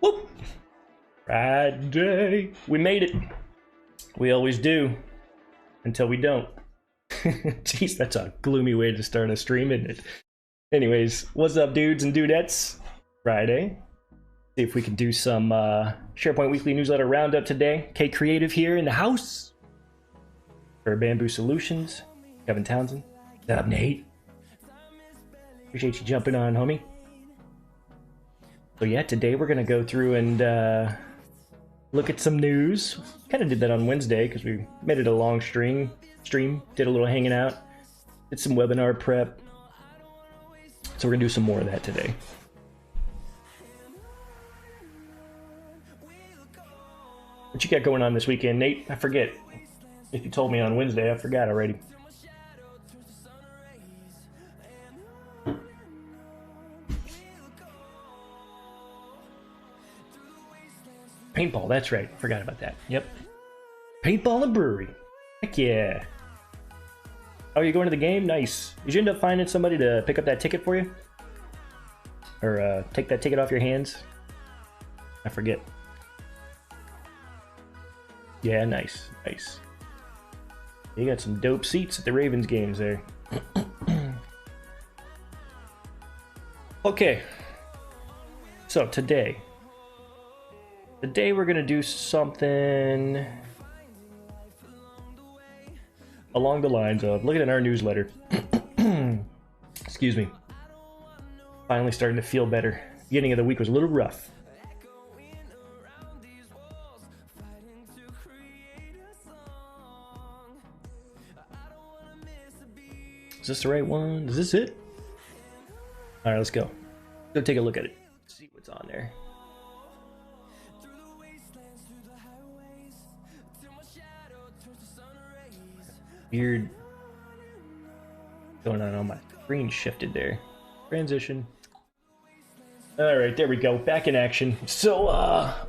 Whoop! Friday. We made it. We always do. Until we don't. Jeez, that's a gloomy way to start a stream, isn't it? Anyways, what's up, dudes and dudettes? Friday. See if we can do some SharePoint Weekly Newsletter Roundup today. K Creative here in the house. For Bamboo Solutions. Kevin Townsend. What's up, Nate? Appreciate you jumping on, homie. So yeah, today we're going to go through and look at some news. Kind of did that on Wednesday because we made it a long stream. Did a little hanging out. Did some webinar prep. So we're going to do some more of that today. What you got going on this weekend, Nate? I forget. If you told me on Wednesday, I forgot already. Paintball, that's right. Forgot about that. Yep. Paintball and brewery. Heck yeah. Oh, you're going to the game? Nice. Did you end up finding somebody to pick up that ticket for you? Or take that ticket off your hands? I forget. Yeah, nice. Nice. You got some dope seats at the Ravens games there. Okay. So, today we're going to do something along the lines of looking at our newsletter. Excuse me. Finally starting to feel better. Beginning of the week was a little rough. Is this the right one? Is this it? All right, let's go. Go take a look at it. See what's on there. Weird going on my screen shifted there. Transition. All right, there we go. Back in action. So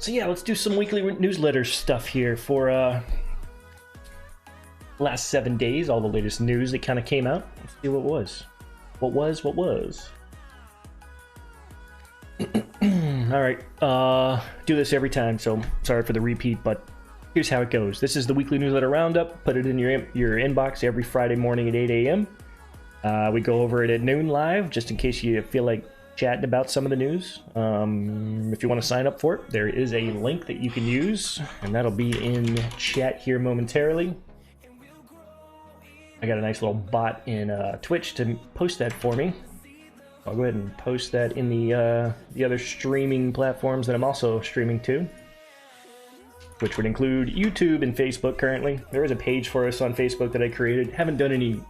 yeah, let's do some weekly newsletter stuff here for last 7 days. All the latest news that kind of came out. Let's see what was. What was. All right. Do this every time, so sorry for the repeat, but here's how it goes. This is the weekly newsletter roundup. Put it in your inbox every Friday morning at 8 a.m. We go over it at noon live, just in case you feel like chatting about some of the news. If you want to sign up for it, there is a link that you can use, and that'll be in chat here momentarily. I got a nice little bot in Twitch to post that for me. I'll go ahead and post that in the other streaming platforms that I'm also streaming to, which would include YouTube and Facebook currently. There is a page for us on Facebook that I created. Haven't done any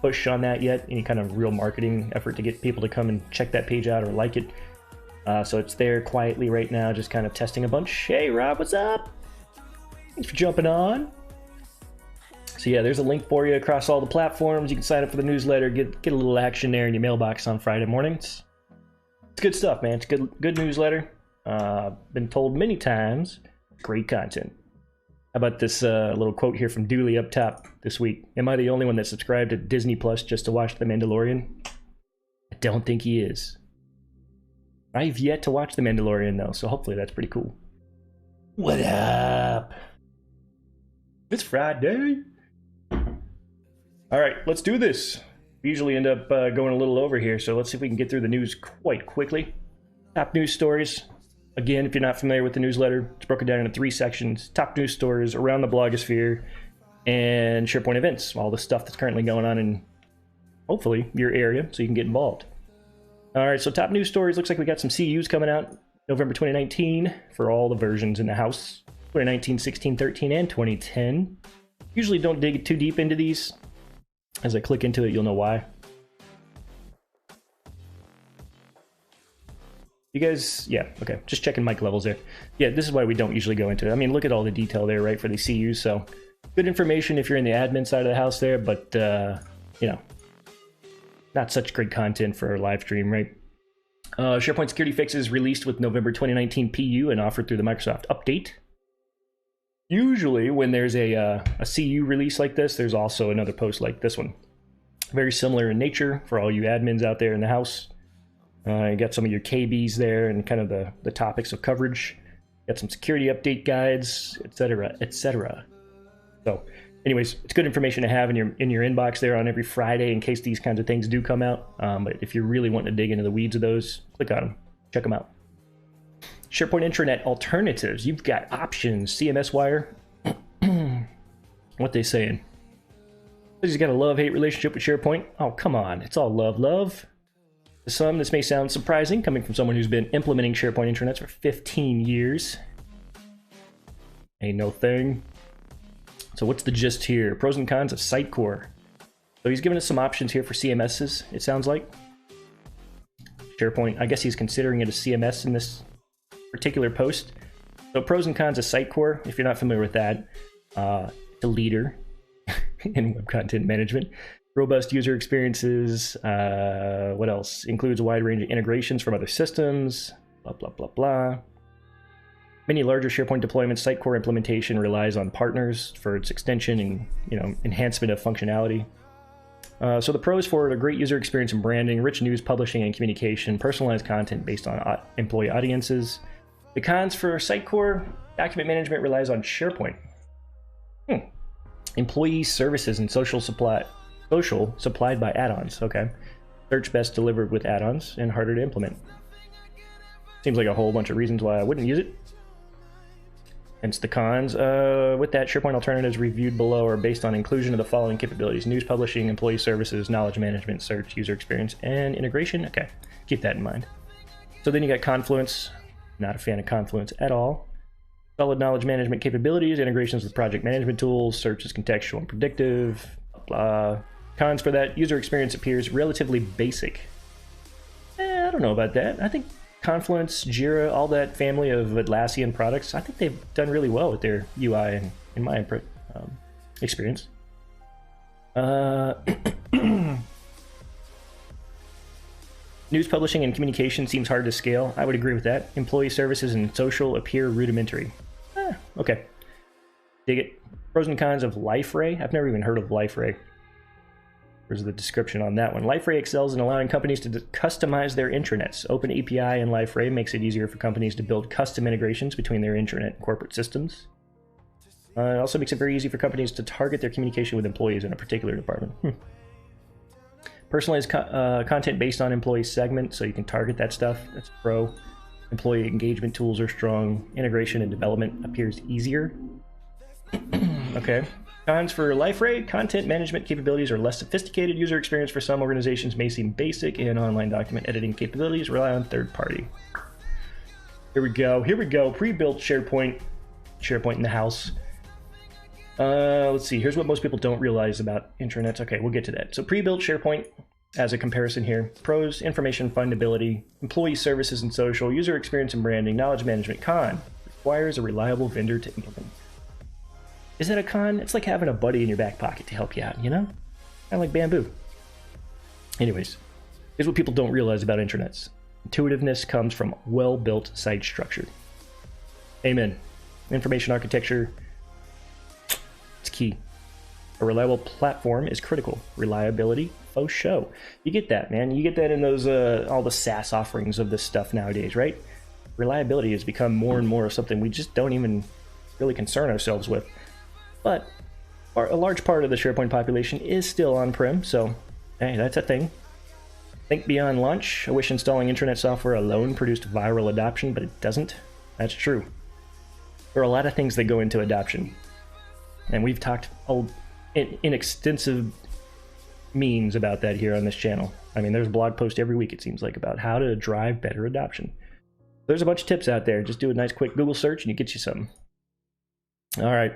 push on that yet, any kind of real marketing effort to get people to come and check that page out or like it. So it's there quietly right now, just kind of testing a bunch. Hey Rob, what's up? Thanks for jumping on. So yeah, there's a link for you across all the platforms. You can sign up for the newsletter, get a little action there in your mailbox on Friday mornings. It's good stuff, man. It's good newsletter. Been told many times. Great content. How about this little quote here from Dooley up top this week? Am I the only one that subscribed to Disney Plus just to watch The Mandalorian? I don't think he is. I've yet to watch The Mandalorian though, so hopefully that's pretty cool. What up? It's Friday. All right, let's do this. We usually end up going a little over here, so let's see if we can get through the news quite quickly. Top news stories. Again, if you're not familiar with the newsletter, it's broken down into 3 sections. Top news stories around the blogosphere and SharePoint events. All the stuff that's currently going on in, hopefully, your area so you can get involved. All right, so top news stories. Looks like we got some CUs coming out November 2019 for all the versions in the house. 2019, 16, 13, and 2010. Usually don't dig too deep into these. As I click into it, you'll know why. You guys, yeah, okay, just checking mic levels there. Yeah, this is why we don't usually go into it. I mean, look at all the detail there, right, for the CUs, so good information if you're in the admin side of the house there, but, you know, not such great content for a live stream, right? SharePoint security fixes released with November 2019 PU and offered through the Microsoft Update. Usually when there's a CU release like this, there's also another post like this one. Very similar in nature for all you admins out there in the house. You got some of your KBs there and kind of the topics of coverage. Got some security update guides, etc., etc. So, anyways, it's good information to have in your inbox there on every Friday in case these kinds of things do come out. But if you're really wanting to dig into the weeds of those, click on them, check them out. SharePoint Intranet alternatives. You've got options. CMSWire. What they saying? He's got a love-hate relationship with SharePoint. Oh, come on. It's all love. To some, this may sound surprising, coming from someone who's been implementing SharePoint intranets for 15 years. Ain't no thing. So what's the gist here? Pros and cons of Sitecore. So he's given us some options here for CMSs, it sounds like. SharePoint, I guess he's considering it a CMS in this particular post. So pros and cons of Sitecore, if you're not familiar with that, it's a leader in web content management. Robust user experiences, what else? Includes a wide range of integrations from other systems, blah, blah, blah, blah. Many larger SharePoint deployments, Sitecore implementation relies on partners for its extension and enhancement of functionality. So the pros for it are great user experience and branding, rich news publishing and communication, personalized content based on employee audiences. The cons for Sitecore, document management relies on SharePoint. Employee services and social supplied by add-ons. Okay. Search best delivered with add-ons and harder to implement. Seems like a whole bunch of reasons why I wouldn't use it. Hence the cons. With that, SharePoint alternatives reviewed below are based on inclusion of the following capabilities: news publishing, employee services, knowledge management, search, user experience, and integration. Okay, keep that in mind. So then you got Confluence. Not a fan of Confluence at all. Solid knowledge management capabilities, integrations with project management tools, search is contextual and predictive, blah. Cons for that, user experience appears relatively basic. I don't know about that. I think Confluence, Jira, all that family of Atlassian products, I think they've done really well with their UI in my experience. News publishing and communication seems hard to scale. I would agree with that. Employee services and social appear rudimentary. Okay. Dig it. Pros and cons of LifeRay. I've never even heard of LifeRay. Here's the description on that one. LifeRay excels in allowing companies to customize their intranets. Open API and LifeRay makes it easier for companies to build custom integrations between their intranet and corporate systems. It also makes it very easy for companies to target their communication with employees in a particular department. Personalized content based on employee segment, so you can target that stuff. That's pro. Employee engagement tools are strong. Integration and development appears easier. Okay. Cons for LifeRay, content management capabilities are less sophisticated. User experience for some organizations may seem basic, and online document editing capabilities rely on third party. Here we go. Pre-built SharePoint in the house. Let's see. Here's what most people don't realize about intranets. Okay, we'll get to that. So pre-built SharePoint as a comparison here. Pros, information findability, employee services and social, user experience and branding, knowledge management. Con, requires a reliable vendor to implement. Is that a con? It's like having a buddy in your back pocket to help you out, you know? Kind of like bamboo. Anyways, here's what people don't realize about intranets. Intuitiveness comes from well-built site structure. Amen. Information architecture, it's key. A reliable platform is critical. Reliability, faux show. You get that, man. You get that in those all the SaaS offerings of this stuff nowadays, right? Reliability has become more and more of something we just don't even really concern ourselves with. But a large part of the SharePoint population is still on-prem, so hey, that's a thing. Think beyond lunch. I wish installing intranet software alone produced viral adoption, but it doesn't. That's true. There are a lot of things that go into adoption. And we've talked in extensive means about that here on this channel. I mean, there's a blog post every week, it seems like, about how to drive better adoption. There's a bunch of tips out there. Just do a nice quick Google search and it gets you something. All right,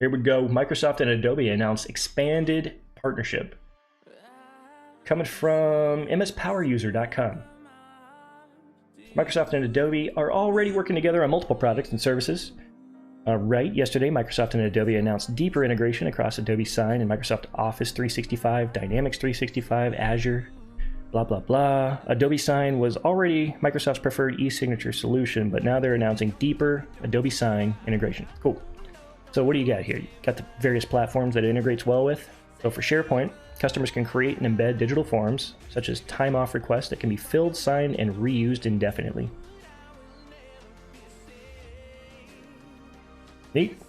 here we go. Microsoft and Adobe announced expanded partnership. Coming from MSPoweruser.com. Microsoft and Adobe are already working together on multiple products and services. Yesterday, Microsoft and Adobe announced deeper integration across Adobe Sign and Microsoft Office 365, Dynamics 365, Azure, blah, blah, blah. Adobe Sign was already Microsoft's preferred e-signature solution, but now they're announcing deeper Adobe Sign integration. Cool. So what do you got here? You got the various platforms that it integrates well with. So for SharePoint, customers can create and embed digital forms, such as time-off requests that can be filled, signed, and reused indefinitely. Neat.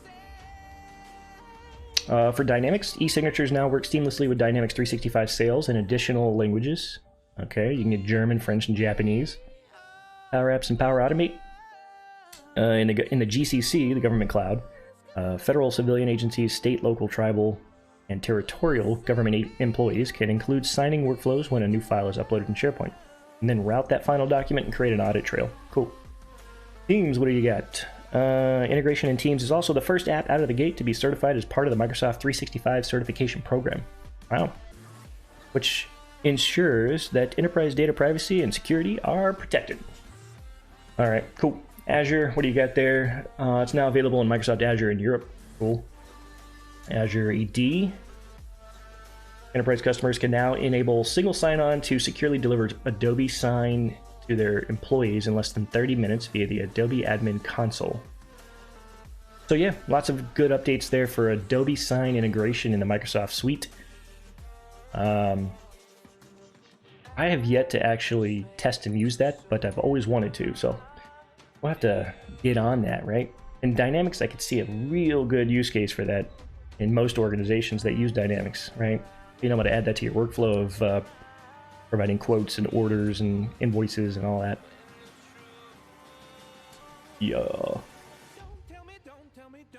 For Dynamics, e-signatures now work seamlessly with Dynamics 365 Sales in additional languages. Okay, you can get German, French, and Japanese. Power Apps and Power Automate. In the GCC, the government cloud, federal civilian agencies, state, local, tribal, and territorial government employees can include signing workflows when a new file is uploaded in SharePoint, and then route that final document and create an audit trail. Cool. Teams, what do you got? Integration in Teams is also the first app out of the gate to be certified as part of the Microsoft 365 certification program. Wow. Which ensures that enterprise data privacy and security are protected. All right, cool. Azure, what do you got there? It's now available in Microsoft Azure in Europe. Cool. Azure AD. Enterprise customers can now enable single sign-on to securely deliver Adobe Sign to their employees in less than 30 minutes via the Adobe Admin Console. So yeah, lots of good updates there for Adobe Sign integration in the Microsoft Suite. I have yet to actually test and use that, but I've always wanted to, so we'll have to get on that, right? In Dynamics, I could see a real good use case for that in most organizations that use Dynamics, right? Being able to add that to your workflow of providing quotes and orders and invoices and all that. Yeah. All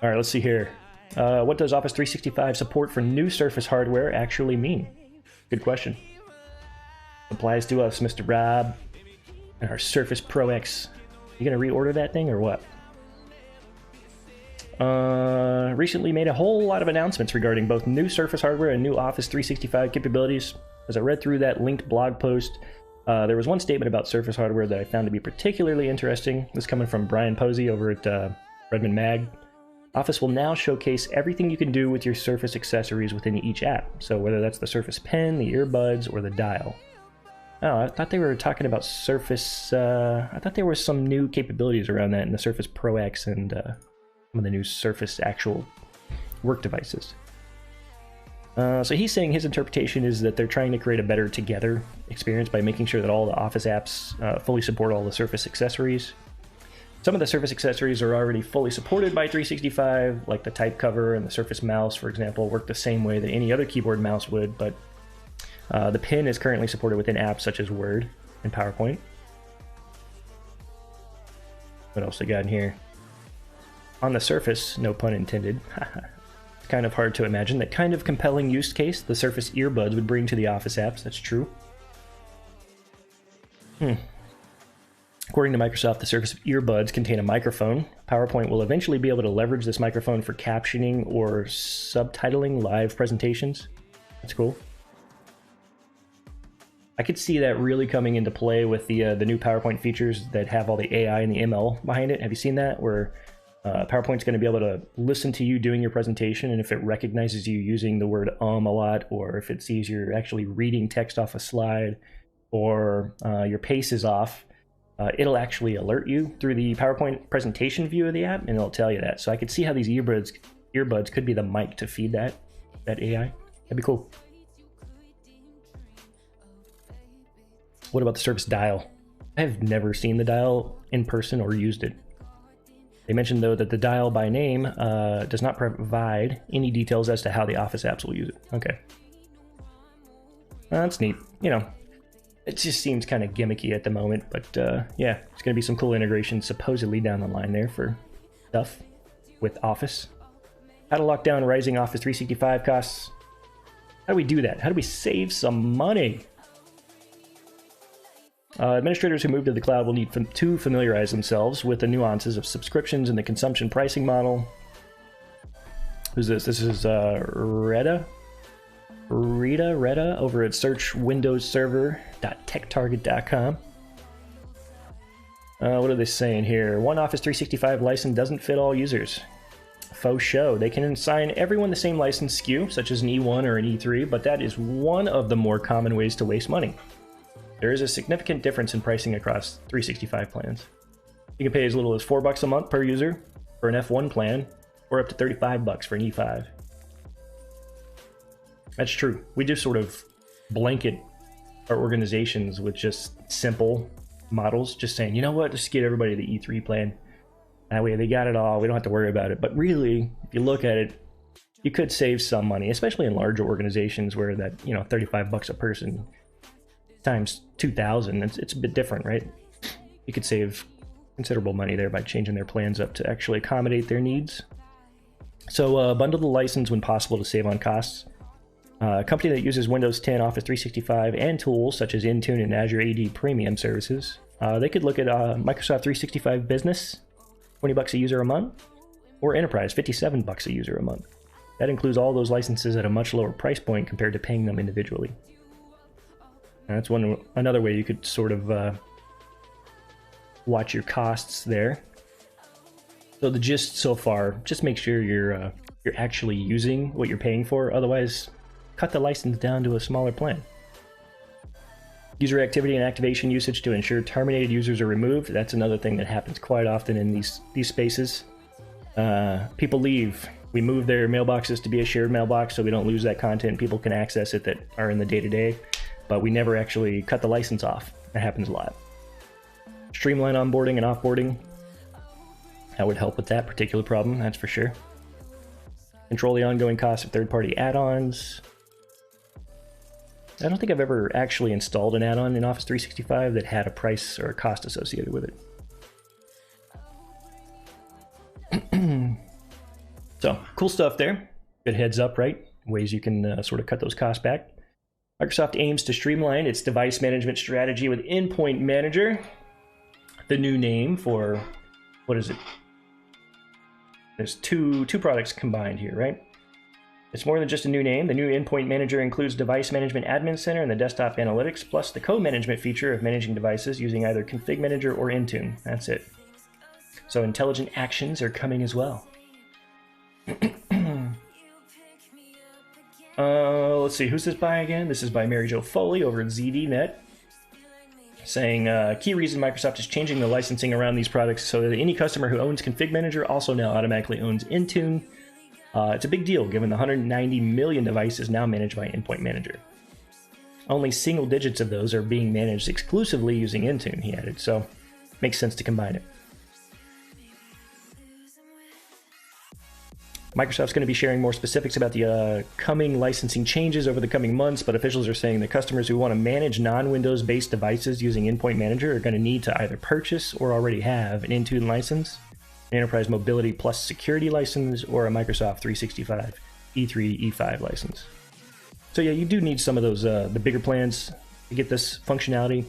right, let's see here. What does Office 365 support for new Surface hardware actually mean? Good question. Applies to us, Mr. Rob, and our Surface Pro X. You gonna reorder that thing or what? Recently made a whole lot of announcements regarding both new Surface hardware and new Office 365 capabilities. As I read through that linked blog post, there was one statement about Surface hardware that I found to be particularly interesting. This coming from Brian Posey over at Redmond Mag. Office will now showcase everything you can do with your Surface accessories within each app. So whether that's the Surface Pen, the earbuds, or the dial. Oh, I thought they were talking about Surface. I thought there were some new capabilities around that in the Surface Pro X and some of the new Surface actual work devices. So he's saying his interpretation is that they're trying to create a better together experience by making sure that all the Office apps fully support all the Surface accessories. Some of the Surface accessories are already fully supported by 365, like the type cover and the Surface mouse, for example, work the same way that any other keyboard mouse would, but the pen is currently supported within apps such as Word and PowerPoint. What else they got in here? On the Surface, no pun intended, it's kind of hard to imagine that kind of compelling use case the Surface earbuds would bring to the Office apps. That's true. According to Microsoft, the Surface earbuds contain a microphone. PowerPoint will eventually be able to leverage this microphone for captioning or subtitling live presentations. That's cool. I could see that really coming into play with the new PowerPoint features that have all the AI and the ML behind it. Have you seen that? Where PowerPoint's going to be able to listen to you doing your presentation, and if it recognizes you using the word a lot, or if it sees you're actually reading text off a slide, or your pace is off, it'll actually alert you through the PowerPoint presentation view of the app, and it'll tell you that. So I could see how these earbuds could be the mic to feed that AI. That'd be cool. What about the Surface Dial? I've never seen the dial in person or used it. They mentioned, though, that the dial by name does not provide any details as to how the Office apps will use it. Okay. That's neat. You know, it just seems kind of gimmicky at the moment, but yeah, it's going to be some cool integration supposedly down the line there for stuff with Office. How to lock down rising Office 365 costs. How do we do that? How do we save some money? Administrators who move to the cloud will need to familiarize themselves with the nuances of subscriptions and the consumption pricing model. Who's this? This is Rita over at searchwindowsserver.techtarget.com. What are they saying here? One Office 365 license doesn't fit all users. Faux show. They can assign everyone the same license SKU, such as an E1 or an E3, but that is one of the more common ways to waste money. There is a significant difference in pricing across 365 plans. You can pay as little as $4 a month per user for an F1 plan, or up to $35 for an E5. That's true. We just sort of blanket our organizations with just simple models, just saying, you know what, just get everybody the E3 plan. That way they got it all. We don't have to worry about it. But really, if you look at it, you could save some money, especially in larger organizations where that, you know, $35 a person times 2,000, it's a bit different, right? You could save considerable money there by changing their plans up to actually accommodate their needs. So bundle the license when possible to save on costs. A company that uses Windows 10, Office 365, and tools such as Intune and Azure AD Premium services, they could look at Microsoft 365 Business, $20 a user a month, or Enterprise, $57 a user a month. That includes all those licenses at a much lower price point compared to paying them individually. And that's another way you could sort of watch your costs there. So the gist so far, just make sure you're actually using what you're paying for. Otherwise, cut the license down to a smaller plan. User activity and activation usage to ensure terminated users are removed. That's another thing that happens quite often in these spaces. People leave. We move their mailboxes to be a shared mailbox so we don't lose that content. People can access it that are in the day-to-day, but we never actually cut the license off. That happens a lot. Streamline onboarding and offboarding. That would help with that particular problem, that's for sure. Control the ongoing costs of third-party add-ons. I don't think I've ever actually installed an add-on in Office 365 that had a price or a cost associated with it. So, cool stuff there. Good heads up, right? Ways you can sort of cut those costs back. Microsoft aims to streamline its device management strategy with Endpoint Manager. The new name for, what is it? There's two products combined here, right? It's more than just a new name. The new Endpoint Manager includes Device Management Admin Center and the Desktop Analytics, plus the co-management feature of managing devices using either Config Manager or Intune. That's it. So intelligent actions are coming as well. Let's see, who's this by again? This is by Mary Jo Foley over at ZDNet, saying, key reason Microsoft is changing the licensing around these products so that any customer who owns Config Manager also now automatically owns Intune. It's a big deal given the 190 million devices now managed by Endpoint Manager. Only single digits of those are being managed exclusively using Intune, he added, so makes sense to combine it. Microsoft's going to be sharing more specifics about the coming licensing changes over the coming months, but officials are saying that customers who want to manage non-Windows based devices using Endpoint Manager are going to need to either purchase or already have an Intune license, an Enterprise Mobility Plus Security license, or a Microsoft 365 E3, E5 license. So yeah, you do need some of those, the bigger plans to get this functionality,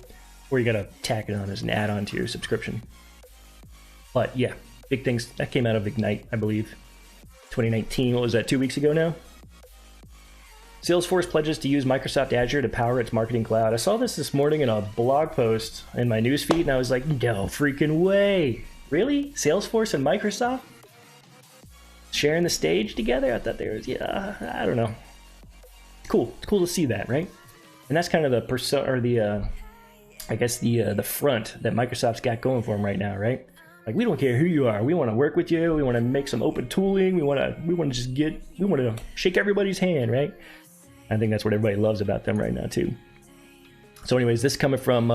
or you got to tack it on as an add-on to your subscription. But yeah, big things that came out of Ignite, I believe. 2019, what was that, 2 weeks ago now? Salesforce pledges to use Microsoft Azure to power its marketing cloud. I saw this morning in a blog post in my newsfeed, and I was like, no freaking way. Really? Salesforce and Microsoft? Sharing the stage together? I thought there was, yeah, I don't know. Cool. It's cool to see that, right? And that's kind of the I guess the front that Microsoft's got going for them right now, right? Like, we don't care who you are. We want to work with you. We want to make some open tooling. We want to shake everybody's hand, right? I think that's what everybody loves about them right now too. So anyways, this coming from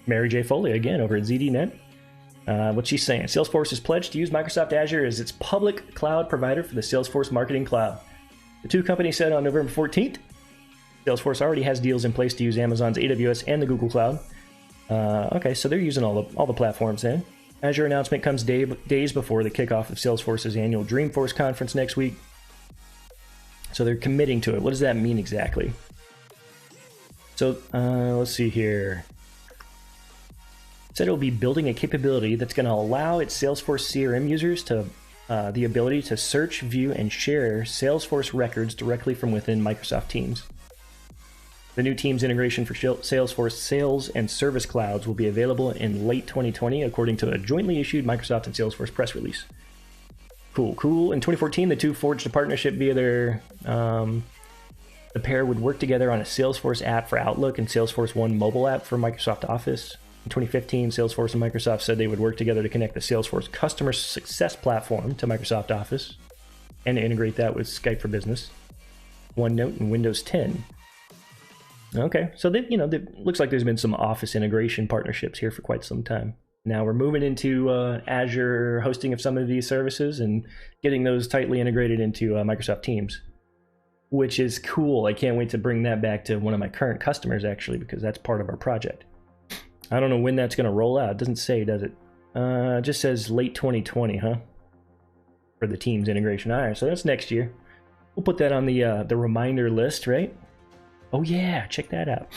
Mary J. Foley again over at ZDNet. What she's saying, Salesforce has pledged to use Microsoft Azure as its public cloud provider for the Salesforce Marketing Cloud. The two companies said on November 14th, Salesforce already has deals in place to use Amazon's AWS and the Google Cloud. Okay, so they're using all the platforms then. Azure announcement comes days before the kickoff of Salesforce's annual Dreamforce conference next week. So they're committing to it. What does that mean exactly? So let's see here. It said it will be building a capability that's going to allow its Salesforce CRM users to the ability to search, view, and share Salesforce records directly from within Microsoft Teams. The new Teams integration for Salesforce Sales and Service Clouds will be available in late 2020, according to a jointly issued Microsoft and Salesforce press release. Cool. In 2014, the two forged a partnership via their... the pair would work together on a Salesforce app for Outlook and Salesforce One mobile app for Microsoft Office. In 2015, Salesforce and Microsoft said they would work together to connect the Salesforce Customer Success Platform to Microsoft Office and to integrate that with Skype for Business. OneNote, and Windows 10. Okay, so looks like there's been some Office integration partnerships here for quite some time. Now we're moving into Azure hosting of some of these services and getting those tightly integrated into Microsoft Teams, which is cool. I can't wait to bring that back to one of my current customers, actually, because that's part of our project. I don't know when that's going to roll out. It doesn't say, does it? It just says late 2020, huh? For the Teams integration. All right, so that's next year. We'll put that on the reminder list, right? Oh yeah, check that out.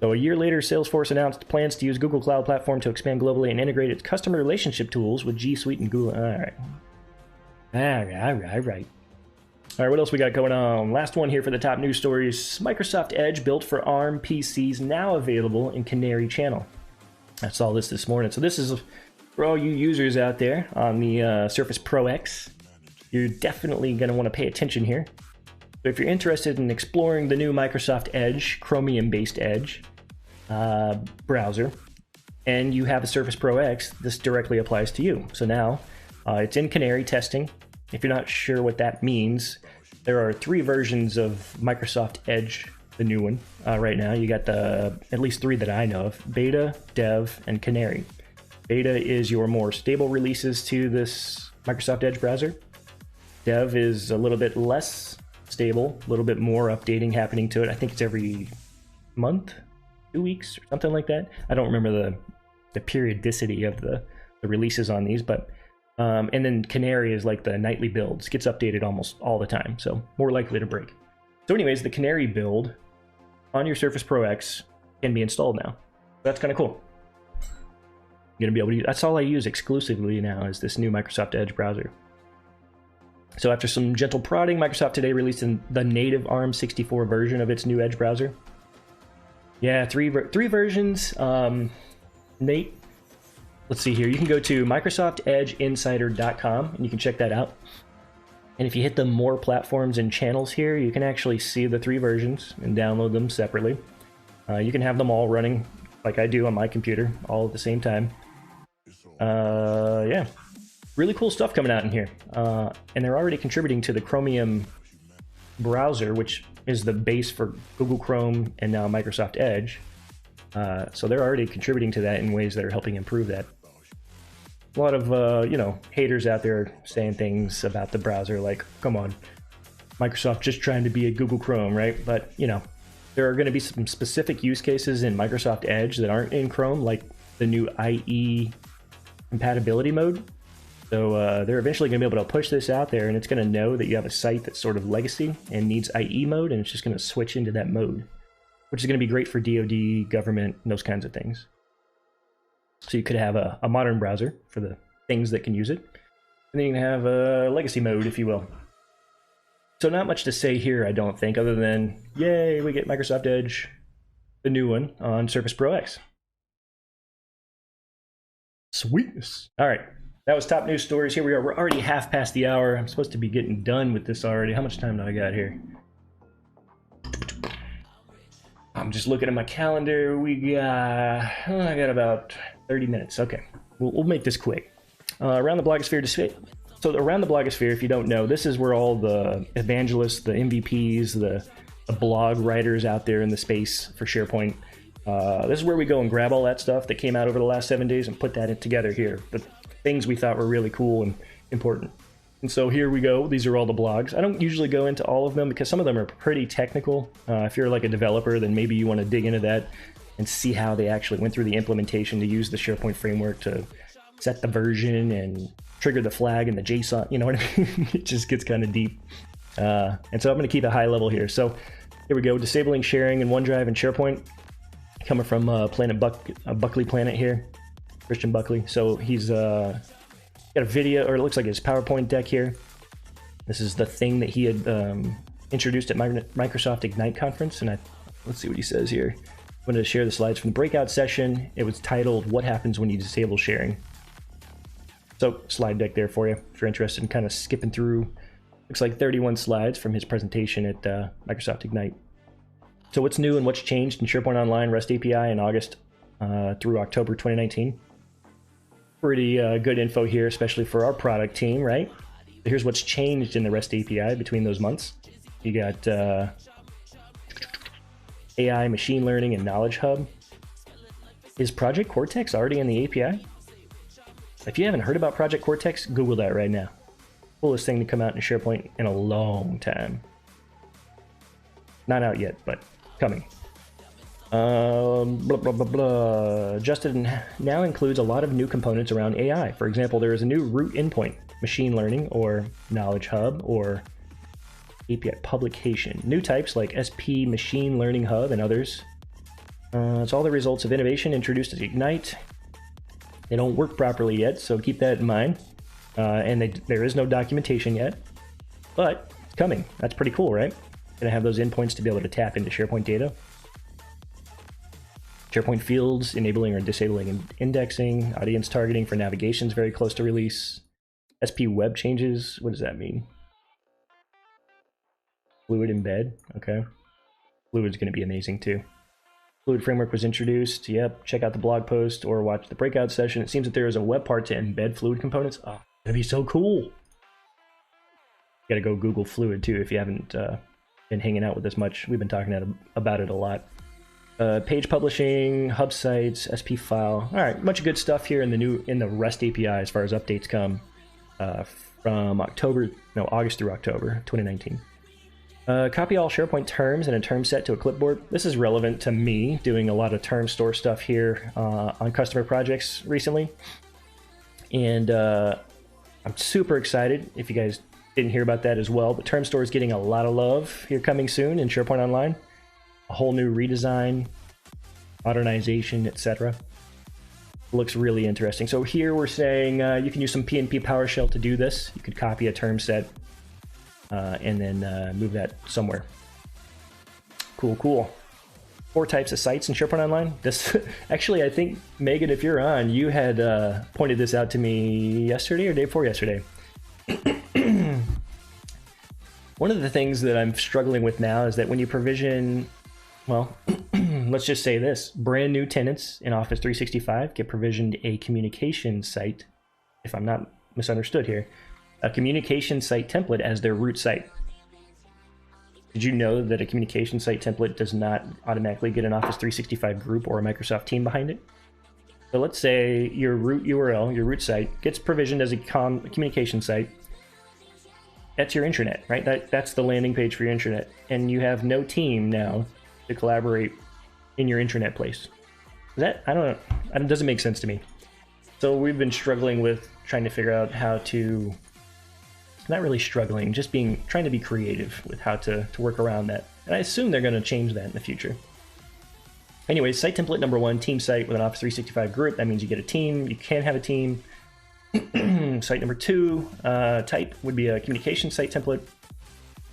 So a year later, Salesforce announced plans to use Google Cloud Platform to expand globally and integrate its customer relationship tools with G Suite and Google. All right. All right, what else we got going on? Last one here for the top news stories. Microsoft Edge built for ARM PCs now available in Canary channel. I saw this morning. So this is for all you users out there on the Surface Pro X. You're definitely going to want to pay attention here. So if you're interested in exploring the new Microsoft Edge, Chromium-based Edge browser, and you have a Surface Pro X, this directly applies to you. So now it's in Canary testing. If you're not sure what that means, there are 3 versions of Microsoft Edge, the new one, right now. You got at least 3 that I know of: Beta, Dev, and Canary. Beta is your more stable releases to this Microsoft Edge browser. Dev is a little bit less stable, a little bit more updating happening to it. I think it's every month, 2 weeks, or something like that. I don't remember the periodicity of the releases on these, but and then Canary is like the nightly builds, gets updated almost all the time, so more likely to break. So anyways, the Canary build on your Surface Pro X can be installed now. That's kind of cool. You're gonna be able to use, that's all I use exclusively now, is this new Microsoft Edge browser. So after some gentle prodding, Microsoft today released the native ARM64 version of its new Edge browser. Yeah, three versions. Nate, let's see here. You can go to MicrosoftEdgeInsider.com and you can check that out. And if you hit the more platforms and channels here, you can actually see the 3 versions and download them separately. You can have them all running like I do on my computer all at the same time. Yeah. Really cool stuff coming out in here. And they're already contributing to the Chromium browser, which is the base for Google Chrome and now Microsoft Edge. So they're already contributing to that in ways that are helping improve that. A lot of, haters out there saying things about the browser like, come on, Microsoft just trying to be a Google Chrome, right? But, there are going to be some specific use cases in Microsoft Edge that aren't in Chrome, like the new IE compatibility mode. So they're eventually going to be able to push this out there, and it's going to know that you have a site that's sort of legacy and needs IE mode, and it's just going to switch into that mode, which is going to be great for DoD, government, and those kinds of things. So you could have a modern browser for the things that can use it, and then you can have a legacy mode, if you will. So not much to say here, I don't think, other than, yay, we get Microsoft Edge, the new one, on Surface Pro X. Sweetness. All right. That was top news stories. Here we are. We're already half past the hour. I'm supposed to be getting done with this already. How much time do I got here? I'm just looking at my calendar. I got about 30 minutes. Okay, we'll make this quick. Around the Blogosphere. So around the Blogosphere, if you don't know, this is where all the evangelists, the MVPs, the blog writers out there in the space for SharePoint. This is where we go and grab all that stuff that came out over the last 7 days and put that together here. The things we thought were really cool and important. And so here we go. These are all the blogs. I don't usually go into all of them because some of them are pretty technical. If you're like a developer, then maybe you want to dig into that and see how they actually went through the implementation to use the SharePoint framework to set the version and trigger the flag and the JSON. You know what I mean? It just gets kind of deep. And so I'm going to keep it high level here. So here we go. Disabling sharing in OneDrive and SharePoint. Coming from buckleyPLANET here. Christian Buckley. So he's got a video, or it looks like his PowerPoint deck here. This is the thing that he had introduced at Microsoft Ignite conference, and let's see what he says here. I wanted to share the slides from the breakout session. It was titled, "What Happens When You Disable Sharing?" So slide deck there for you if you're interested in kind of skipping through. Looks like 31 slides from his presentation at Microsoft Ignite. So what's new and what's changed in SharePoint Online REST API in August through October 2019? Pretty good info here, especially for our product team, right? Here's what's changed in the REST API between those months. You got AI, machine learning, and knowledge hub. Is Project Cortex already in the API? If you haven't heard about Project Cortex, Google that right now. Coolest thing to come out in SharePoint in a long time. Not out yet, but coming. Blah, blah, blah, blah. Justin now includes a lot of new components around AI. For example, there is a new root endpoint, machine learning, or knowledge hub, or API publication. New types like SP Machine Learning Hub and others. It's all the results of innovation introduced at Ignite. They don't work properly yet, so keep that in mind. And there is no documentation yet, but it's coming. That's pretty cool, right? Gonna have those endpoints to be able to tap into SharePoint data. SharePoint fields, enabling or disabling indexing, audience targeting for navigation is very close to release. SP web changes, what does that mean? Fluid embed, okay. Fluid's gonna be amazing too. Fluid framework was introduced, yep. Check out the blog post or watch the breakout session. It seems that there is a web part to embed Fluid components. Oh, that'd be so cool. You gotta go Google Fluid too if you haven't been hanging out with us much. We've been talking about it a lot. Page publishing, hub sites, SP file. All right, bunch of good stuff here in the REST API as far as updates come from August through October 2019. Copy all SharePoint terms and a term set to a clipboard. This is relevant to me doing a lot of term store stuff here on customer projects recently. And I'm super excited if you guys didn't hear about that as well. But term store is getting a lot of love here coming soon in SharePoint Online. A whole new redesign, modernization, etc. Looks really interesting. So here we're saying you can use some PnP PowerShell to do this. You could copy a term set and then move that somewhere. Cool, cool. 4 types of sites in SharePoint Online. This actually, I think, Megan, if you're on, you had pointed this out to me yesterday or day before yesterday. One of the things that I'm struggling with now is that when you provision, well, let's just say this, brand new tenants in Office 365 get provisioned a communication site, if I'm not misunderstood here, a communication site template as their root site. Did you know that a communication site template does not automatically get an Office 365 group or a Microsoft team behind it? So let's say your root URL, your root site, gets provisioned as a communication site. That's your intranet, right? That's the landing page for your intranet. And you have no team now to collaborate in your intranet place. That, I don't know, it doesn't make sense to me. So we've been struggling with trying to figure out how to, not really struggling, just trying to be creative with how to work around that. And I assume they're going to change that in the future. Anyways, site template number 1, team site with an Office 365 group. That means you get a team, you can have a team. Site number 2, type would be a communication site template.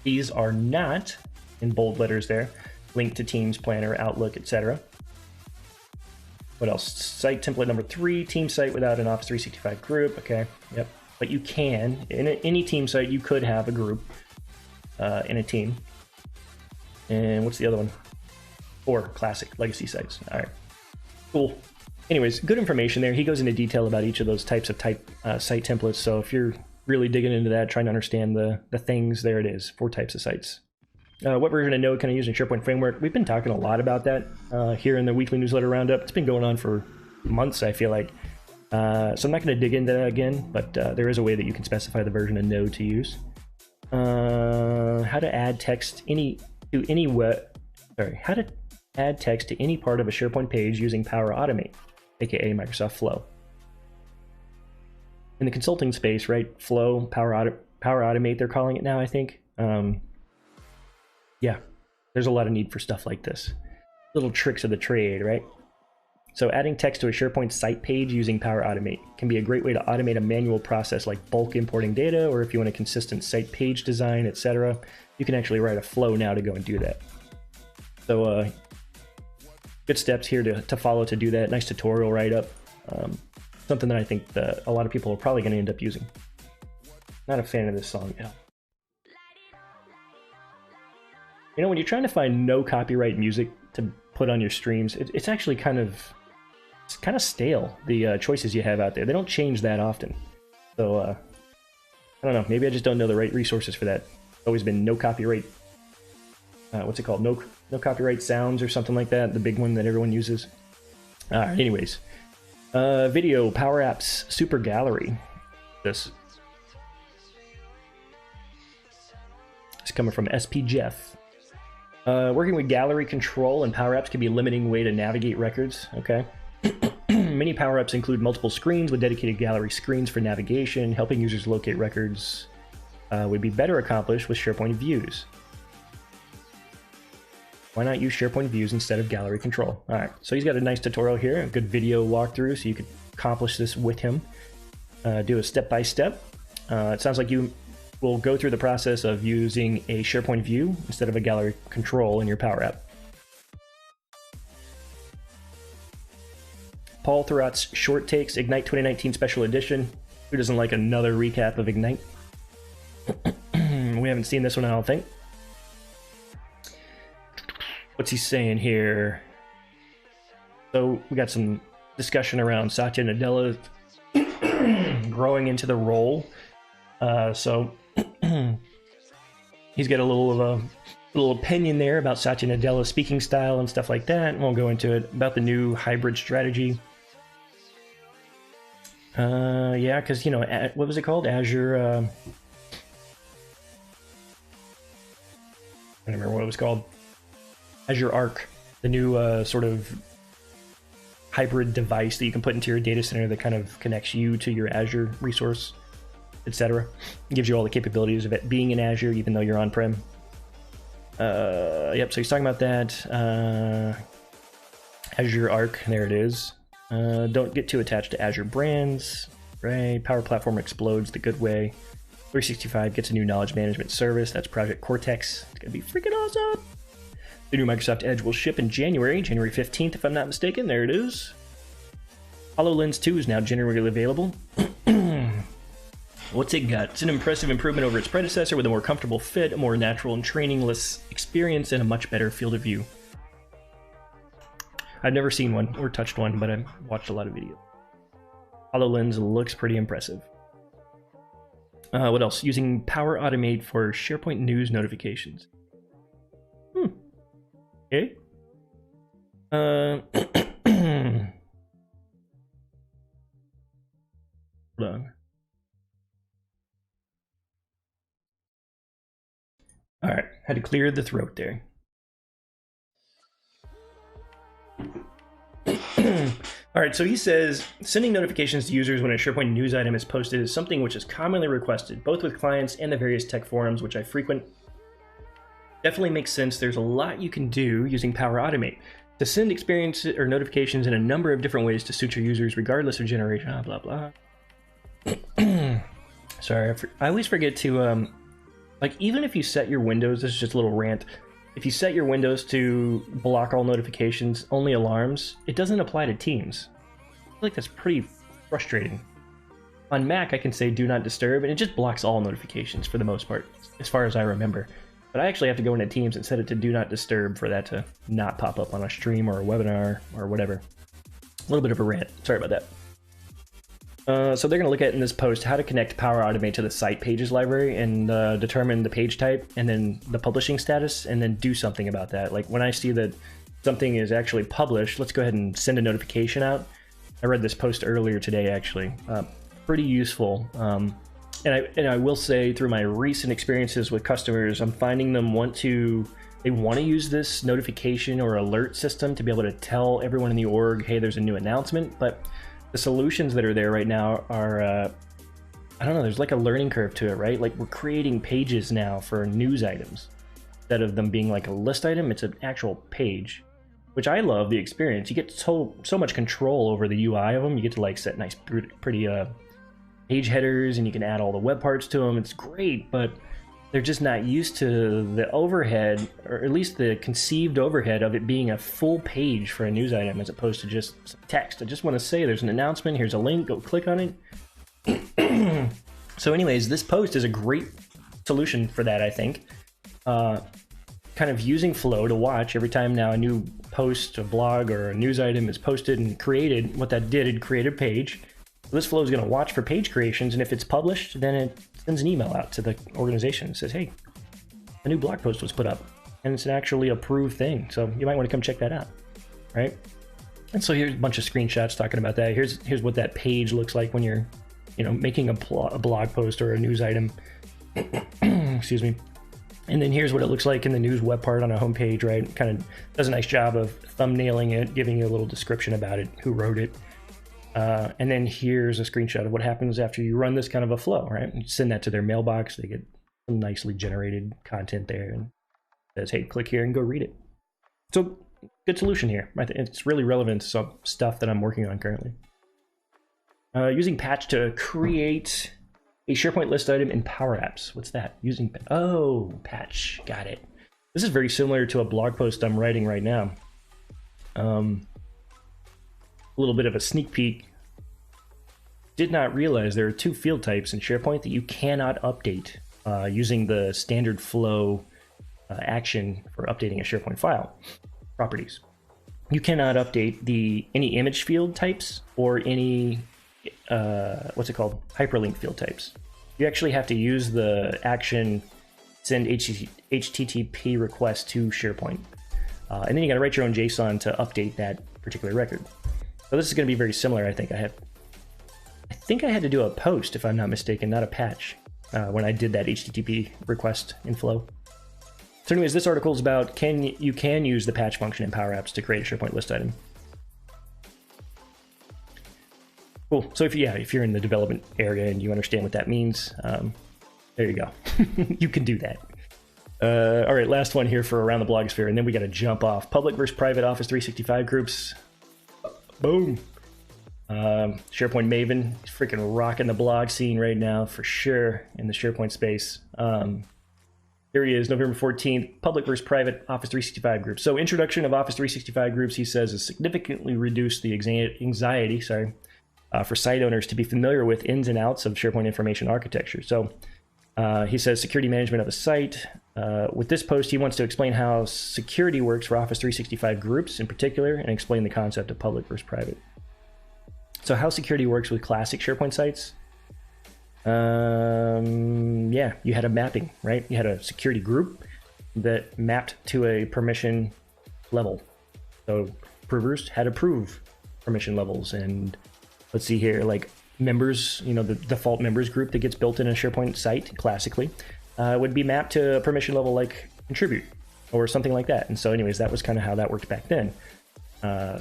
These are not, in bold letters there, linked to Teams, Planner, Outlook, etc. What else? Site template number 3, team site without an Office 365 group. Okay, yep. But you can, in any team site, you could have a group in a team. And what's the other one? 4, classic legacy sites. All right, cool. Anyways, good information there. He goes into detail about each of those types of site templates. So if you're really digging into that, trying to understand the things, there it is, 4 types of sites. What version of Node can I use in SharePoint Framework? We've been talking a lot about that here in the weekly newsletter roundup. It's been going on for months, I feel like. So I'm not going to dig into that again, but there is a way that you can specify the version of Node to use. How to add text how to add text to any part of a SharePoint page using Power Automate, aka Microsoft Flow. In the consulting space, right? Flow, Power Automate, they're calling it now, I think. Yeah, there's a lot of need for stuff like this. Little tricks of the trade, right? So adding text to a SharePoint site page using Power Automate can be a great way to automate a manual process like bulk importing data, or if you want a consistent site page design, etc. You can actually write a flow now to go and do that. So good steps here to follow to do that. Nice tutorial write-up. Something that I think that a lot of people are probably going to end up using. Not a fan of this song at all. You know, when you're trying to find no copyright music to put on your streams, it's actually kind of stale, the choices you have out there. They don't change that often. So, I don't know, maybe I just don't know the right resources for that. Always been no copyright what's it called? No copyright sounds or something like that. The big one that everyone uses. All right. Anyways, video Power Apps Super Gallery. This is coming from SPJeff. Working with gallery control and Power Apps can be a limiting way to navigate records. Okay. Many Power Apps include multiple screens with dedicated gallery screens for navigation. Helping users locate records would be better accomplished with SharePoint views. Why not use SharePoint views instead of gallery control? All right, so he's got a nice tutorial here, a good video walkthrough, so you could accomplish this with him. Do a step-by-step. It sounds like you will go through the process of using a SharePoint view instead of a gallery control in your Power App. Paul Thurrott's Short Takes, Ignite 2019 Special Edition. Who doesn't like another recap of Ignite? We haven't seen this one, I don't think. What's he saying here? So we got some discussion around Satya Nadella growing into the role. So he's got a little opinion there about Satya Nadella's speaking style and stuff like that. And we'll go into it about the new hybrid strategy. Yeah, because, you know, what was it called? Azure. I don't remember what it was called. Azure Arc, the new sort of hybrid device that you can put into your data center that kind of connects you to your Azure resource, etc. It gives you all the capabilities of it being in Azure, even though you're on-prem. Yep, so he's talking about that. Azure Arc, there it is. Don't get too attached to Azure brands, right? Power Platform explodes the good way. 365 gets a new knowledge management service. That's Project Cortex. It's going to be freaking awesome. The new Microsoft Edge will ship in January 15th, if I'm not mistaken. There it is. HoloLens 2 is now generally available. What's it got? It's an impressive improvement over its predecessor with a more comfortable fit, a more natural and training-less experience, and a much better field of view. I've never seen one or touched one, but I've watched a lot of videos. HoloLens looks pretty impressive. What else? Using Power Automate for SharePoint news notifications. Okay. Hold on. All right, had to clear the throat there. All right, so he says, sending notifications to users when a SharePoint news item is posted is something which is commonly requested, both with clients and the various tech forums which I frequent. Definitely makes sense. There's a lot you can do using Power Automate to send experiences or notifications in a number of different ways to suit your users, regardless of generation, blah, blah. Sorry, I always forget to, like, even if you set your windows, this is just a little rant. If you set your windows to block all notifications, only alarms, it doesn't apply to Teams. I feel like that's pretty frustrating. On Mac, I can say do not disturb, and it just blocks all notifications for the most part, as far as I remember. But I actually have to go into Teams and set it to do not disturb for that to not pop up on a stream or a webinar or whatever. A little bit of a rant. Sorry about that. So they're going to look at in this post how to connect Power Automate to the site pages library and determine the page type and then the publishing status and then do something about that. Like when I see that something is actually published, let's go ahead and send a notification out. I read this post earlier today, actually. Pretty useful. And I will say through my recent experiences with customers, I'm finding them they want to use this notification or alert system to be able to tell everyone in the org, hey, there's a new announcement. But the solutions that are there right now are, I don't know, there's like a learning curve to it, right? Like we're creating pages now for news items. Instead of them being like a list item, it's an actual page, which I love the experience. You get so much control over the UI of them. You get to like set nice, pretty page headers, and you can add all the web parts to them. It's great, but they're just not used to the overhead, or at least the conceived overhead of it being a full page for a news item as opposed to just some text. I just want to say there's an announcement, here's a link, go click on it. So anyways, this post is a great solution for that, I think. Kind of using Flow to watch every time now a new post, a blog, or a news item is posted and created. What that did, it created a page. This flow is going to watch for page creations, and if it's published, then it sends an email out to the organization and says, hey, a new blog post was put up. and it's an actually approved thing. So you might want to come check that out, right? And so here's a bunch of screenshots talking about that. Here's what that page looks like when you're, making a blog post or a news item. Excuse me. And then here's what it looks like in the news web part on a homepage, right? Kind of does a nice job of thumbnailing it, giving you a little description about it, who wrote it. And then here's a screenshot of what happens after you run this kind of a flow, right? You send that to their mailbox. They get some nicely generated content there and says, hey, click here and go read it. So good solution here. It's really relevant to some stuff that I'm working on currently. Using patch to create a SharePoint list item in Power Apps. What's that? Patch. Got it. This is very similar to a blog post I'm writing right now. A little bit of a sneak peek. Did not realize there are 2 field types in SharePoint that you cannot update using the standard flow action for updating a SharePoint file. Properties. You cannot update any image field types or any hyperlink field types. You actually have to use the action send HTTP request to SharePoint, and then you got to write your own JSON to update that particular record. So this is going to be very similar. I think I had to do a post, if I'm not mistaken, not a patch, when I did that HTTP request in Flow. So anyways, this article is about you can use the patch function in Power Apps to create a SharePoint list item. Cool. So if you're in the development area and you understand what that means, there you go. You can do that. All right, last one here for around the blogosphere, and then we got to jump off. Public versus private Office 365 groups. Boom. SharePoint Maven is freaking rocking the blog scene right now for sure in the SharePoint space. Here he is, November 14th, public versus private Office 365 groups. So introduction of Office 365 groups, he says, has significantly reduced the anxiety, for site owners to be familiar with ins and outs of SharePoint information architecture. So he says security management of a site. With this post, he wants to explain how security works for Office 365 groups in particular and explain the concept of public versus private. So how security works with classic SharePoint sites. You had a mapping, right? You had a security group that mapped to a permission level. So approvers had approve permission levels, and let's see here, like members, the default members group that gets built in a SharePoint site classically would be mapped to a permission level like contribute or something like that. And so anyways, that was kind of how that worked back then.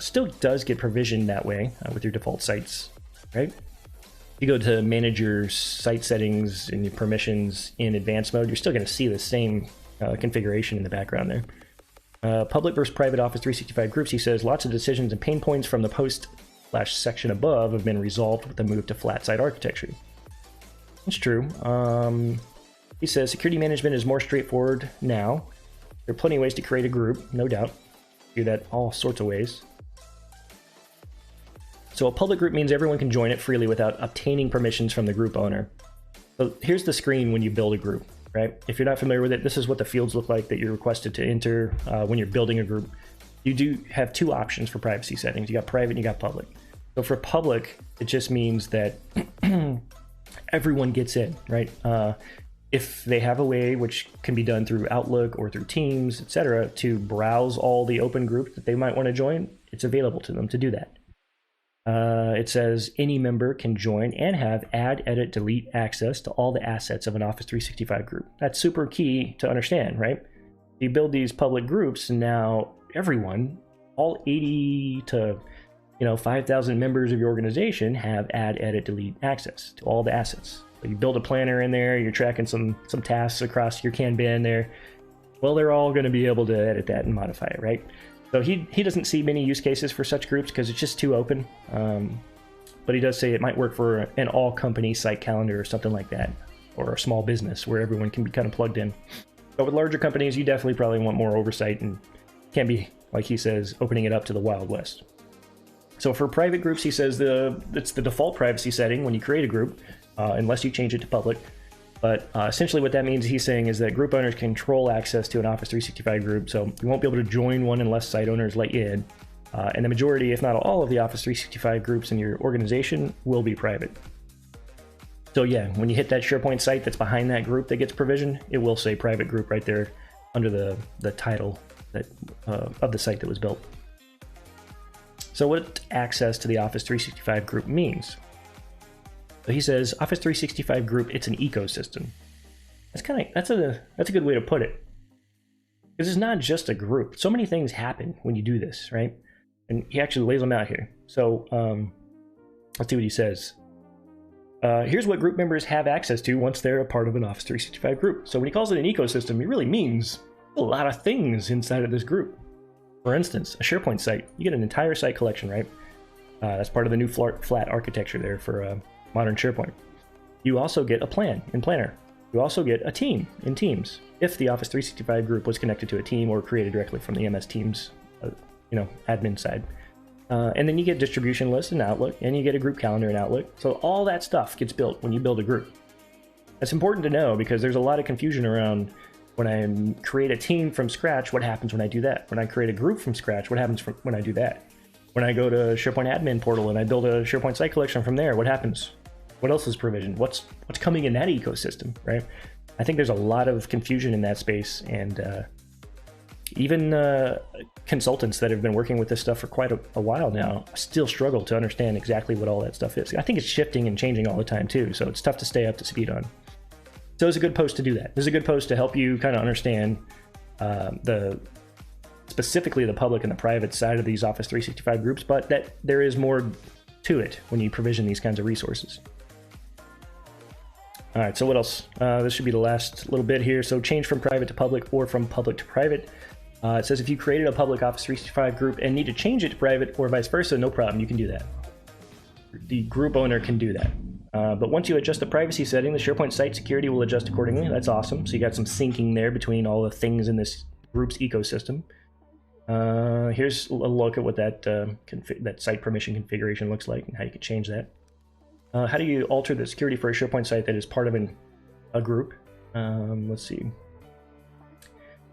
Still does get provisioned that way with your default sites, right? If you go to manager site settings and your permissions in advanced mode, you're still going to see the same configuration in the background there. Public versus private Office 365 groups, he says, lots of decisions and pain points from the post/section above have been resolved with the move to flat site architecture. It's true. He says security management is more straightforward now. There are plenty of ways to create a group, no doubt. Do that all sorts of ways. So a public group means everyone can join it freely without obtaining permissions from the group owner. So here's the screen when you build a group, right? If you're not familiar with it, this is what the fields look like that you're requested to enter when you're building a group. You do have 2 options for privacy settings. You got private and you got public. So for public, it just means that everyone gets in, right? If they have a way, which can be done through Outlook or through Teams, etc., to browse all the open groups that they might want to join, it's available to them to do that. It says any member can join and have add, edit, delete access to all the assets of an Office 365 group. That's super key to understand, right? You build these public groups, and now everyone, all 80 to 5,000 members of your organization have add, edit, delete access to all the assets. So you build a planner in there, you're tracking some tasks across your Kanban there. Well, they're all going to be able to edit that and modify it, right? So he doesn't see many use cases for such groups because it's just too open. But he does say it might work for an all-company site calendar or something like that, or a small business where everyone can be kind of plugged in. But with larger companies, you definitely probably want more oversight and can't be, like he says, opening it up to the Wild West. So for private groups, he says it's the default privacy setting when you create a group, unless you change it to public. But essentially what that means, he's saying, is that group owners control access to an Office 365 group, so you won't be able to join one unless site owners let you in. And the majority, if not all, of the Office 365 groups in your organization will be private. So yeah, when you hit that SharePoint site that's behind that group that gets provisioned, it will say private group right there under the title that of the site that was built. So what access to the Office 365 group means. So he says Office 365 group, it's an ecosystem. That's a good way to put it. Because it's not just a group. So many things happen when you do this, right? And he actually lays them out here. So let's see what he says. Here's what group members have access to once they're a part of an Office 365 group. So when he calls it an ecosystem, he really means a lot of things inside of this group. For instance, a SharePoint site. You get an entire site collection, right? That's part of the new flat architecture there for modern SharePoint. You also get a plan in Planner. You also get a team in Teams, if the Office 365 group was connected to a team or created directly from the MS Teams, admin side. And then you get distribution lists in Outlook, and you get a group calendar in Outlook. So all that stuff gets built when you build a group. That's important to know because there's a lot of confusion around when I create a team from scratch, what happens when I do that? When I create a group from scratch, what happens when I do that? When I go to SharePoint admin portal and I build a SharePoint site collection from there, what happens? What else is provisioned? What's coming in that ecosystem, right? I think there's a lot of confusion in that space, and even consultants that have been working with this stuff for quite a while now still struggle to understand exactly what all that stuff is. I think it's shifting and changing all the time too, so it's tough to stay up to speed on. So it's a good post to do that. This is a good post to help you kind of understand specifically the public and the private side of these Office 365 groups, but that there is more to it when you provision these kinds of resources. All right, so what else? This should be the last little bit here. So change from private to public or from public to private. It says if you created a public Office 365 group and need to change it to private or vice versa, no problem, you can do that. The group owner can do that. But once you adjust the privacy setting, the SharePoint site security will adjust accordingly. That's awesome. So you got some syncing there between all the things in this group's ecosystem. Here's a look at what that site permission configuration looks like and how you can change that. How do you alter the security for a SharePoint site that is part of a group? Let's see.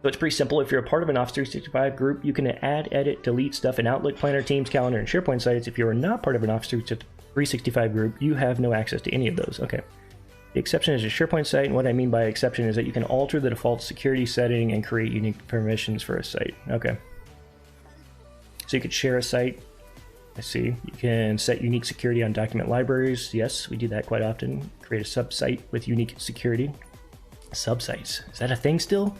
So it's pretty simple. If you're a part of an Office 365 group, you can add, edit, delete stuff in Outlook, Planner, Teams, Calendar, and SharePoint sites. If you are not part of an Office 365 group, you have no access to any of those. Okay. The exception is a SharePoint site, and what I mean by exception is that you can alter the default security setting and create unique permissions for a site. Okay. So you could share a site. I see. You can set unique security on document libraries. Yes, we do that quite often. Create a sub-site with unique security. Sub-sites. Is that a thing still?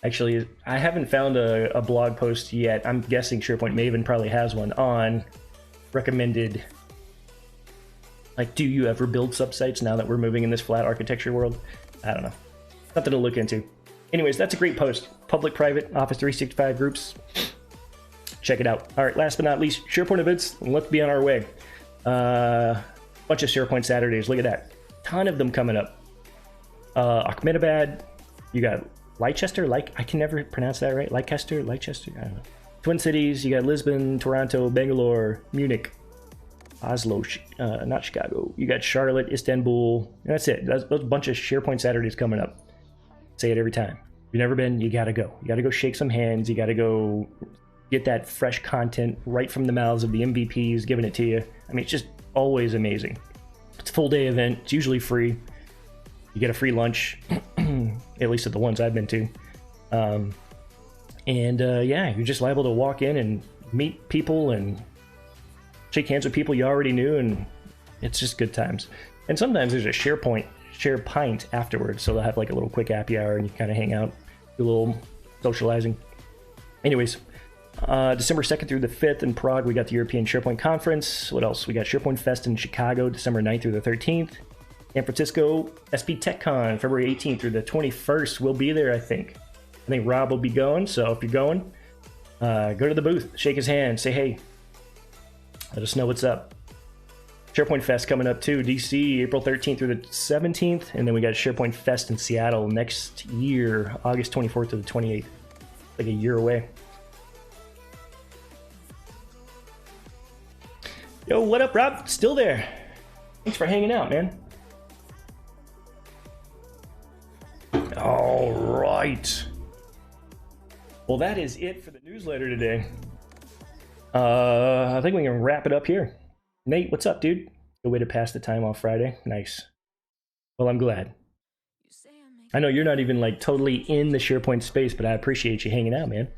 Actually, I haven't found a blog post yet. I'm guessing SharePoint Maven probably has one on recommended. Like, do you ever build sub-sites now that we're moving in this flat architecture world? I don't know. Something to look into. Anyways, that's a great post. Public, private, Office 365 groups. Check it out. All right, last but not least, SharePoint events. Let's be on our way. Bunch of SharePoint Saturdays. Look at that. Ton of them coming up. Ahmedabad. You got Leicester. I can never pronounce that right. Leicester. I don't know. Twin Cities. You got Lisbon, Toronto, Bangalore, Munich, Oslo. Not Chicago. You got Charlotte, Istanbul. And that's it. Those bunch of SharePoint Saturdays coming up. Say it every time. If you've never been, you gotta go. You gotta go shake some hands. You gotta go get that fresh content right from the mouths of the MVPs giving it to you. I mean, it's just always amazing. It's a full day event. It's usually free. You get a free lunch, at least at the ones I've been to. Yeah, you're just liable to walk in and meet people and shake hands with people you already knew, and it's just good times. And sometimes there's a SharePoint afterwards, so they'll have like a little quick happy hour and you kind of hang out, do a little socializing. Anyways, December 2nd through the 5th in Prague, we got the European SharePoint Conference. What else? We got SharePoint Fest in Chicago, December 9th through the 13th. San Francisco, SP TechCon, February 18th through the 21st. We'll be there, I think. I think Rob will be going, so if you're going, go to the booth, shake his hand, say hey. Let us know what's up. SharePoint Fest coming up too, DC, April 13th through the 17th. And then we got SharePoint Fest in Seattle next year, August 24th to the 28th. Like a year away. Yo, what up, Rob? Still there. Thanks for hanging out, man. All right. Well, that is it for the newsletter today. I think we can wrap it up here. Nate, what's up, dude? Good way to pass the time on Friday. Nice. Well, I'm glad. I know you're not even like totally in the SharePoint space, but I appreciate you hanging out, man.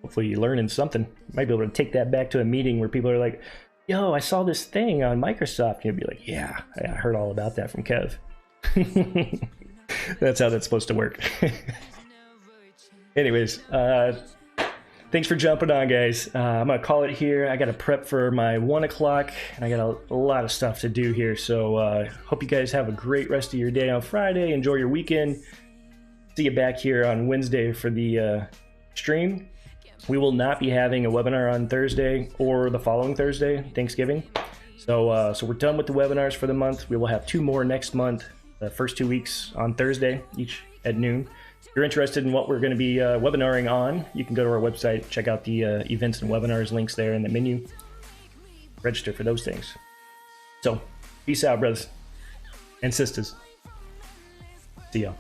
Hopefully you're learning something. You might be able to take that back to a meeting where people are like, yo, I saw this thing on Microsoft. And you'll be like, yeah, I heard all about that from Kev. That's how that's supposed to work. Anyways, thanks for jumping on, guys. I'm going to call it here. I got to prep for my 1 o'clock, and I got a lot of stuff to do here. So hope you guys have a great rest of your day on Friday. Enjoy your weekend. See you back here on Wednesday for the stream. We will not be having a webinar on Thursday or the following Thursday, Thanksgiving. So we're done with the webinars for the month. We will have 2 more next month, the first 2 weeks on Thursday, each at noon. If you're interested in what we're going to be webinaring on, you can go to our website, check out the events and webinars links there in the menu. Register for those things. So, peace out, brothers and sisters. See y'all.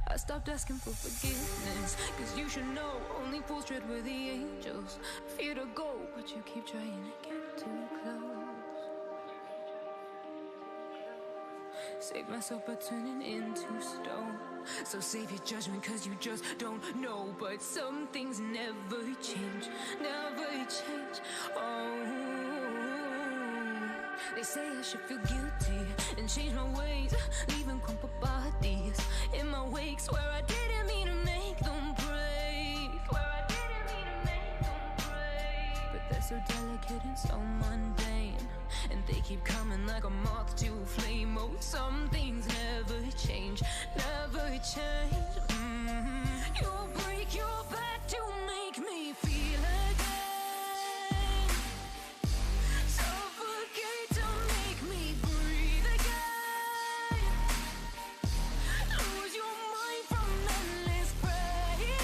I stopped asking for forgiveness, cause you should know only fools tread with the angels. Fear to go, but you keep trying to get too close. Save myself by turning into stone. So save your judgment cause you just don't know. But some things never change, never change. Oh, they say I should feel guilty and change my ways, leaving crumpled bodies in my wake. Swear I didn't mean to make them break. Swear I didn't mean to make them break. But they're so delicate and so mundane, and they keep coming like a moth to a flame. Oh, some things never change, never change. You'll break your back to make me feel again. Suffocate to make me breathe again. Lose your mind from endless pain.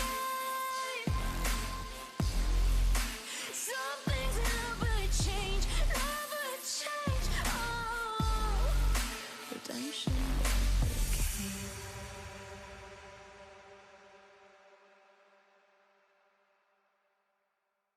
Some things never change, never change. Oh, redemption.